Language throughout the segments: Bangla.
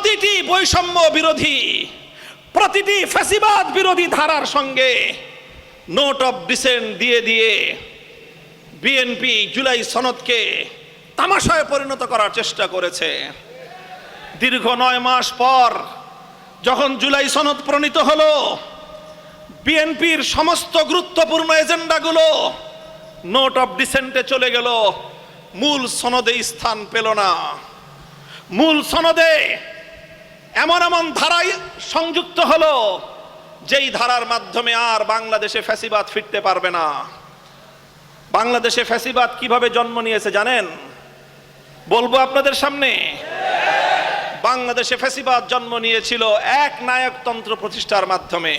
প্রতিটি বৈষম্য বিরোধী, প্রতিটি ফ্যাসিবাদ বিরোধী ধারার সঙ্গে নোট অফ ডিসেন্ট দিয়ে দিয়ে বিএনপি জুলাই সনদকে তামাশায় পরিণত করার চেষ্টা করেছে। দীর্ঘ 9 মাস পর যখন জুলাই সনদ প্রণীত হলো, বিএনপির সমস্ত গুরুত্বপূর্ণ এজেন্ডাগুলো নোট অফ ডিসেন্টে চলে গেল, মূল সনদে স্থান পেল না। মূল সনদে এমন এমন ধারায় সংযুক্ত হলো যেই ধারার মাধ্যমে আর বাংলাদেশে ফ্যাসিবাদ ফিরতে পারবে না। বাংলাদেশে ফ্যাসিবাদ কিভাবে জন্ম নিয়েছে জানেন? বলবো আপনাদের সামনে। বাংলাদেশে ফ্যাসিবাদ জন্ম নিয়েছিল এক নায়কতন্ত্র প্রতিষ্ঠার মাধ্যমে।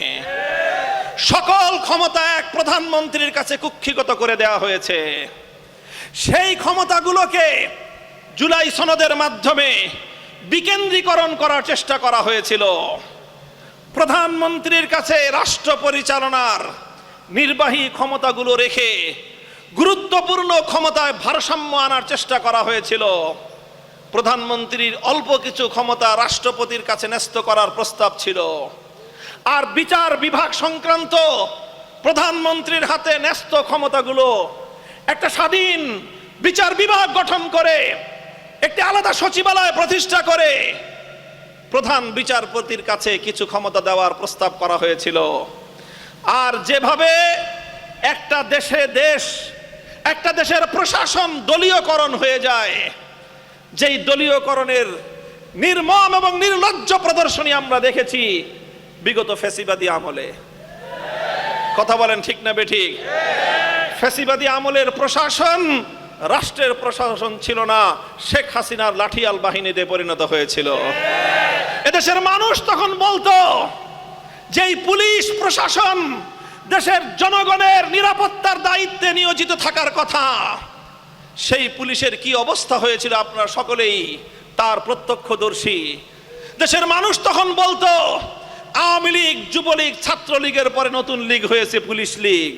সকল ক্ষমতা এক প্রধানমন্ত্রীর কাছে কুক্ষিগত করে দেওয়া হয়েছে। সেই ক্ষমতাগুলোকে জুলাই সনদের মাধ্যমে বিকেন্দ্রীকরণ করার চেষ্টা করা হয়েছিল। প্রধানমন্ত্রীর কাছে রাষ্ট্র পরিচালনার নির্বাহী ক্ষমতাগুলো রেখে গুরুত্বপূর্ণ ক্ষমতায় ভারসাম্য আনার চেষ্টা করা হয়েছিল। প্রধানমন্ত্রীর অল্প কিছু ক্ষমতা রাষ্ট্রপতির কাছে ন্যস্ত করার প্রস্তাব ছিল, আর বিচার বিভাগ সংক্রান্ত প্রধানমন্ত্রীর হাতে ন্যস্ত ক্ষমতাগুলো একটা স্বাধীন বিচার বিভাগ গঠন করে একটি আলাদা সচিবালয় প্রতিষ্ঠা করে প্রধান বিচারপতির কাছে কিছু ক্ষমতা দেওয়ার প্রস্তাব করা হয়েছিল। আর যেভাবে একটা দেশের প্রশাসন দলীয়করণ হয়ে যায়, যেই দলীয়করণের নির্মম এবং নির্লজ্জ প্রদর্শনী আমরা দেখেছি বিগত ফ্যাসিবাদী আমলে। কথা বলেন ঠিক না বেঠিক? ফ্যাসিবাদী আমলের প্রশাসন রাষ্ট্রের প্রশাসন ছিল না, শেখ হাসিনার লাঠিয়াল বাহিনীতে পরিণত হয়েছিল। এদেশের মানুষ তখন বলতো যে এই পুলিশ প্রশাসন দেশের জনগণের নিরাপত্তার দায়িত্বে নিয়োজিত থাকার কথা, সেই পুলিশের কি অবস্থা হয়েছিল আপনারা সকলেই তার প্রত্যক্ষদর্শী। দেশের মানুষ তখন বলতো আওয়ামী লীগ, যুবলীগ, ছাত্রলীগের পরে নতুন লীগ হয়েছে পুলিশ লীগ।